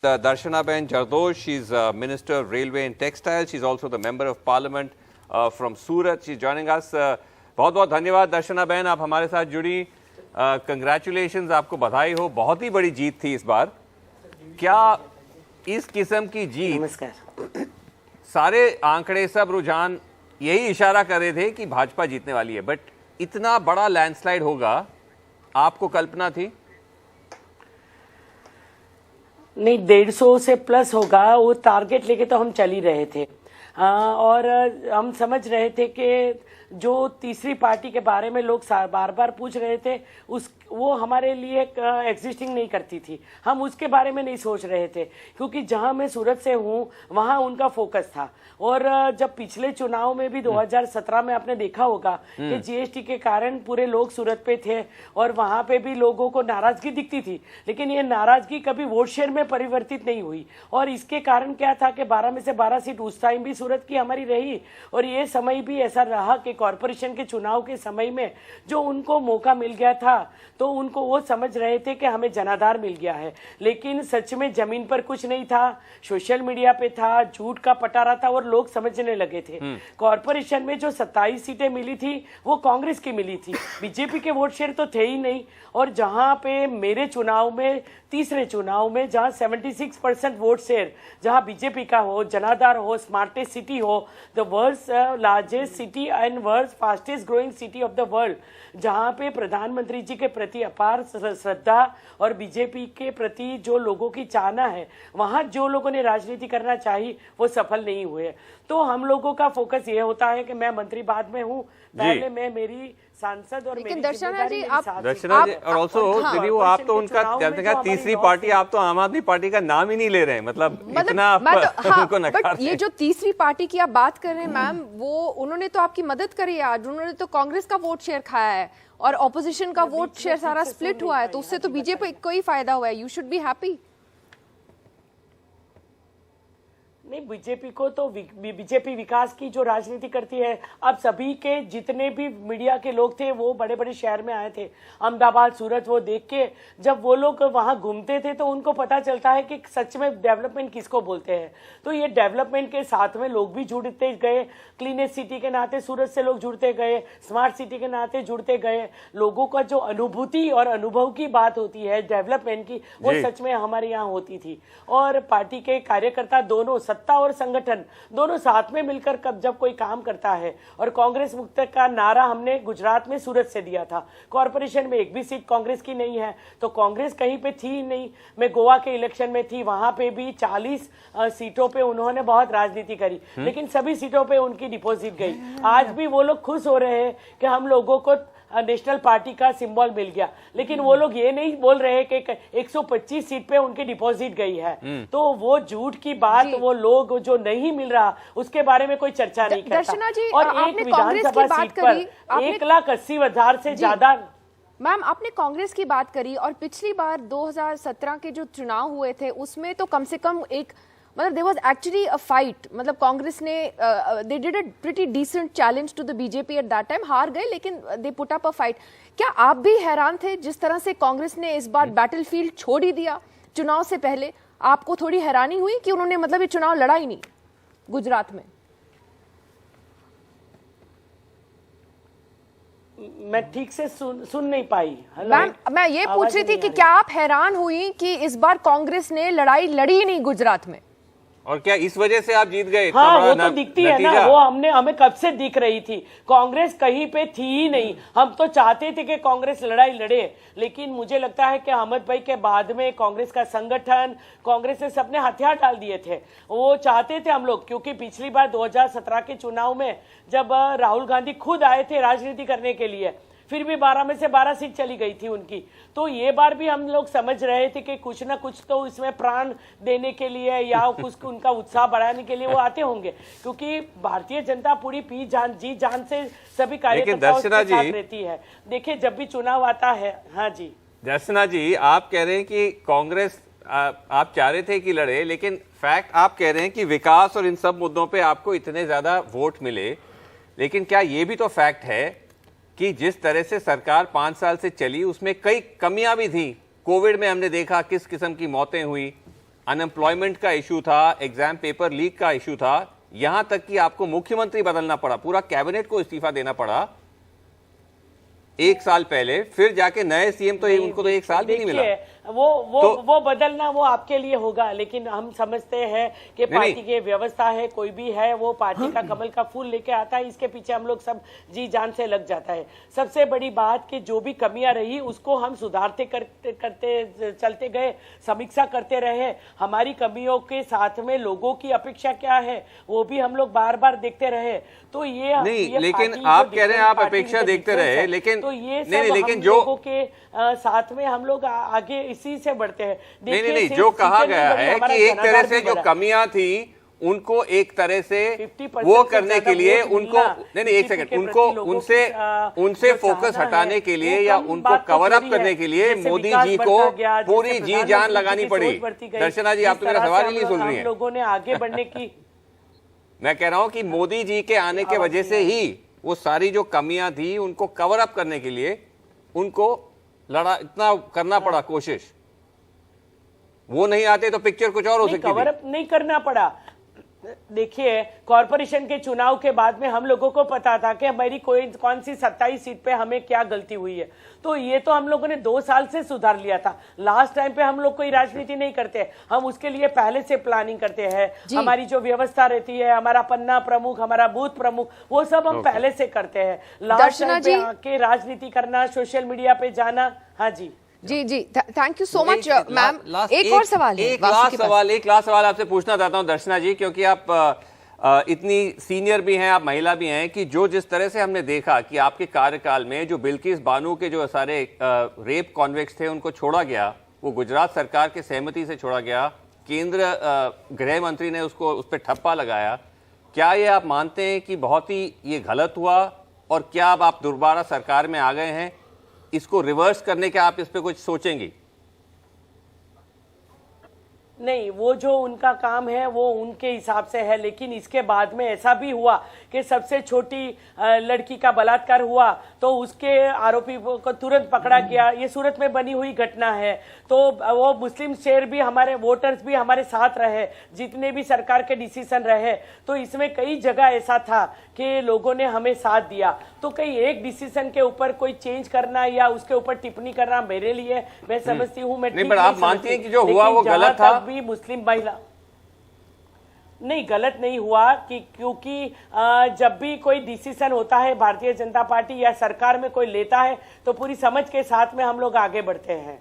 Darshanaben Jardosh. She's Minister of Railway and Textiles. She's also the Member of Parliament from Surat. She's joining us. बहुत बहुत धन्यवाद दर्शनाबेन, आप हमारे साथ जुड़ी. कंग्रेचुलेशंस, आपको बधाई हो. बहुत ही बड़ी जीत थी इस बार. क्या इस किस्म की जीत, नमस्कार, सारे आंकड़े सब रुझान यही इशारा कर रहे थे कि भाजपा जीतने वाली है, बट इतना बड़ा लैंडस्लाइड होगा आपको कल्पना थी? नहीं, 150 से प्लस होगा वो टारगेट लेके तो हम चल ही रहे थे. और हम समझ रहे थे कि जो तीसरी पार्टी के बारे में लोग बार बार पूछ रहे थे वो हमारे लिए एग्जिस्टिंग नहीं करती थी. हम उसके बारे में नहीं सोच रहे थे क्योंकि जहां मैं सूरत से हूं वहां उनका फोकस था. और जब पिछले चुनाव में भी 2017 में आपने देखा होगा कि जीएसटी के कारण पूरे लोग सूरत पे थे और वहां पे भी लोगों को नाराजगी दिखती थी, लेकिन ये नाराजगी कभी वोट शेयर में परिवर्तित नहीं हुई. और इसके कारण क्या था कि 12 में से 12 सीट उस टाइम भी सूरत की हमारी रही. और ये समय भी ऐसा रहा कि कॉरपोरेशन के चुनाव के समय में जो उनको मौका मिल गया था तो उनको वो समझ रहे थे कि हमें जनाधार मिल गया है, लेकिन सच में जमीन पर कुछ नहीं था. सोशल मीडिया पे था, झूठ का पटारा था और लोग समझने लगे थे. कॉरपोरेशन में जो 27 सीटें मिली थी वो कांग्रेस की मिली थी, बीजेपी के वोट शेयर तो थे ही नहीं. और जहां पे मेरे चुनाव में, तीसरे चुनाव में, जहां 76% वोट शेयर जहां बीजेपी का हो, जनाधार हो, स्मार्टेस्ट सिटी हो, the world's largest city and world's fastest growing city of the world, जहां पे प्रधानमंत्री जी के प्रति अपार श्रद्धा और बीजेपी के प्रति जो लोगों की चाहना है, वहां जो लोगों ने राजनीति करना चाहिए वो सफल नहीं हुए. तो हम लोगों का फोकस ये होता है कि मैं मंत्री बाद में हूँ, पहले मैं मेरी सांसद और मेरी दर्शना जी और ऑल्सो दीदी, वो आप तो उनका तीसरी पार्टी, आप तो आम आदमी पार्टी का नाम ही नहीं ले रहे हैं. मतलब इतना उनको नकार. ये जो तीसरी पार्टी की आप बात कर रहे हैं मैम, वो उन्होंने तो आपकी मदद करी है. आज उन्होंने तो कांग्रेस का वोट शेयर खाया है और ऑपोजिशन का वोट शेयर सारा स्प्लिट हुआ है, तो उससे तो बीजेपी को ही फायदा हुआ है. You should be happy. नहीं, बीजेपी को तो बीजेपी विकास की जो राजनीति करती है. अब सभी के जितने भी मीडिया के लोग थे वो बड़े बड़े शहर में आए थे, अहमदाबाद, सूरत, वो देख के जब वो लोग वहां घूमते थे तो उनको पता चलता है कि सच में डेवलपमेंट किसको बोलते हैं. तो ये डेवलपमेंट के साथ में लोग भी जुड़ते गए. क्लीनेस्ट सिटी के नाते सूरत से लोग जुड़ते गए, स्मार्ट सिटी के नाते जुड़ते गए. लोगों का जो अनुभूति और अनुभव की बात होती है डेवलपमेंट की, वो सच में हमारे यहाँ होती थी. और पार्टी के कार्यकर्ता दोनों, सत्ता और संगठन दोनों साथ में मिलकर जब कोई काम करता है. और कांग्रेस मुक्त का नारा हमने गुजरात में सूरत से दिया था. कॉर्पोरेशन में एक भी सीट कांग्रेस की नहीं है, तो कांग्रेस कहीं पे थी ही नहीं. मैं गोवा के इलेक्शन में थी, वहां पे भी 40 सीटों पे उन्होंने बहुत राजनीति करी, लेकिन सभी सीटों पे उनकी डिपॉजिट गई. आज भी वो लोग खुश हो रहे हैं कि हम लोगों को नेशनल पार्टी का सिंबल मिल गया, लेकिन वो लोग ये नहीं बोल रहे कि 125 सीट पे उनकी डिपॉजिट गई है. तो वो झूठ की बात, वो लोग जो नहीं मिल रहा उसके बारे में कोई चर्चा नहीं करता. जी, और एक विधानसभा सीट पर 1,80,000 से ज्यादा. मैम, आपने कांग्रेस की बात करी और पिछली बार 2017 के जो चुनाव हुए थे उसमें तो कम से कम एक, मतलब there was actually a fight. मतलब कांग्रेस ने they did a pretty decent challenge to the BJP at that time. हार गए लेकिन they put up a fight. क्या आप भी हैरान थे जिस तरह से कांग्रेस ने इस बार बैटलफील्ड छोड़ ही दिया चुनाव से पहले? आपको थोड़ी हैरानी हुई कि उन्होंने मतलब ये चुनाव लड़ा ही नहीं गुजरात में? मैं ठीक से सुन नहीं पाई. मैम, मैं ये पूछ रही थी कि क्या आप हैरान हुई कि इस बार कांग्रेस ने लड़ाई लड़ी ही नहीं गुजरात में, और क्या इस वजह से आप जीत गए? हाँ, वो तो दिखती है ना, वो हमें कब से दिख रही थी. कांग्रेस कहीं पे थी ही नहीं. हम तो चाहते थे कि कांग्रेस लड़ाई लड़े, लेकिन मुझे लगता है कि अहमद भाई के बाद में कांग्रेस का संगठन, कांग्रेस ने सबने हथियार डाल दिए थे. वो चाहते थे हम लोग, क्योंकि पिछली बार 2017 के चुनाव में जब राहुल गांधी खुद आए थे राजनीति करने के लिए, फिर भी 12 में से 12 सीट चली गई थी उनकी. तो ये बार भी हम लोग समझ रहे थे कि कुछ ना कुछ तो इसमें प्राण देने के लिए या कुछ उनका उत्साह बढ़ाने के लिए वो आते होंगे, क्योंकि भारतीय जनता पूरी जी जान से सभी कार्यकर्ताओं के साथ रहती है. देखिए, जब भी चुनाव आता है. हाँ जी दर्शना जी, आप कह रहे हैं कि कांग्रेस आप चाह रहे थे कि लड़े, लेकिन फैक्ट आप कह रहे हैं कि विकास और इन सब मुद्दों पे आपको इतने ज्यादा वोट मिले. लेकिन क्या ये भी तो फैक्ट है कि जिस तरह से सरकार 5 साल से चली उसमें कई कमियां भी थी. कोविड में हमने देखा किस किस्म की मौतें हुई, अनएम्प्लॉयमेंट का इशू था, एग्जाम पेपर लीक का इशू था, यहां तक कि आपको मुख्यमंत्री बदलना पड़ा, पूरा कैबिनेट को इस्तीफा देना पड़ा एक साल पहले, फिर जाके नए सीएम तो उनको तो एक साल भी नहीं मिला। वो बदलना वो आपके लिए होगा, लेकिन हम समझते हैं कि पार्टी की व्यवस्था है, कोई भी है वो पार्टी का कमल का फूल लेके आता है, इसके पीछे हम लोग सब जी जान से लग जाता है। सबसे बड़ी बात कि जो भी कमियां रही उसको हम सुधारते करते चलते गए, समीक्षा करते रहे। हमारी कमियों के साथ में लोगों की अपेक्षा क्या है वो भी हम लोग बार बार देखते रहे। तो ये नहीं, लेकिन आप कह रहे हैं आप अपेक्षा देखते रहे, लेकिन तो ये नहीं, लेकिन जो लोगों के साथ में हम लोग आगे इसी से बढ़ते हैं। नहीं, जो कहा गया है कि एक तरह से जो कमियां थी उनको एक तरह से वो करने के लिए उनको नहीं, एक सेकंड, उनको उनसे फोकस हटाने के लिए या उनको कवर अप करने के लिए मोदी जी को पूरी जी जान लगानी पड़ी। दर्शना जी, आप तो मेरा सवाल ही नहीं सुन रही हैं। लोगों ने आगे बढ़ने की मैं कह रहा हूं कि मोदी जी के आने के वजह से ही वो सारी जो कमियां थी उनको कवर अप करने के लिए उनको इतना करना पड़ा कोशिश। वो नहीं आते तो पिक्चर कुछ और हो सकती थी। कवर अप नहीं करना पड़ा। देखिए, कॉर्पोरेशन के चुनाव के बाद में हम लोगों को पता था कि हमारी कौन सी 27 सीट पे हमें क्या गलती हुई है। तो ये तो हम लोगों ने 2 साल से सुधार लिया था। लास्ट टाइम पे हम लोग कोई राजनीति नहीं करते, हम उसके लिए पहले से प्लानिंग करते हैं। हमारी जो व्यवस्था रहती है, हमारा पन्ना प्रमुख, हमारा बूथ प्रमुख, वो सब हम पहले से करते हैं। लास्ट टाइम पे आके राजनीति करना, सोशल मीडिया पे जाना। हाँ जी जी, thank you so much ma'am. एक और सवाल है, एक लास्ट सवाल आपसे पूछना चाहता हूं दर्शना जी, क्योंकि आप इतनी सीनियर भी हैं, आप महिला भी हैं, कि जो जिस तरह से हमने देखा कि आपके कार्यकाल में जो बिल्किस बानो के जो सारे रेप कॉन्विक्ट्स थे उनको छोड़ा गया, वो गुजरात सरकार के सहमति से छोड़ा गया, केंद्र गृह मंत्री ने उस पर ठप्पा लगाया। क्या ये आप मानते हैं कि बहुत ही ये गलत हुआ, और क्या अब आप दोबारा सरकार में आ गए हैं, इसको रिवर्स करने के आप इस पे कुछ सोचेंगी? नहीं, वो जो उनका काम है वो उनके हिसाब से है, लेकिन इसके बाद में ऐसा भी हुआ कि सबसे छोटी लड़की का बलात्कार हुआ तो उसके आरोपी को तुरंत पकड़ा गया। ये सूरत में बनी हुई घटना है। तो वो मुस्लिम शेर भी, हमारे वोटर्स भी हमारे साथ रहे, जितने भी सरकार के डिसीजन रहे। तो इसमें कई जगह ऐसा था कि लोगों ने हमें साथ दिया। तो कई एक डिसीजन के ऊपर कोई चेंज करना या उसके ऊपर टिप्पणी करना मेरे लिए, मैं समझती हूँ, मैं नहीं, आप मानती हैं कि जो हुआ वो गलत था? भी मुस्लिम महिला नहीं, गलत नहीं हुआ, क्योंकि जब भी कोई डिसीजन होता है भारतीय जनता पार्टी या सरकार में कोई लेता है तो पूरी समझ के साथ में हम लोग आगे बढ़ते हैं।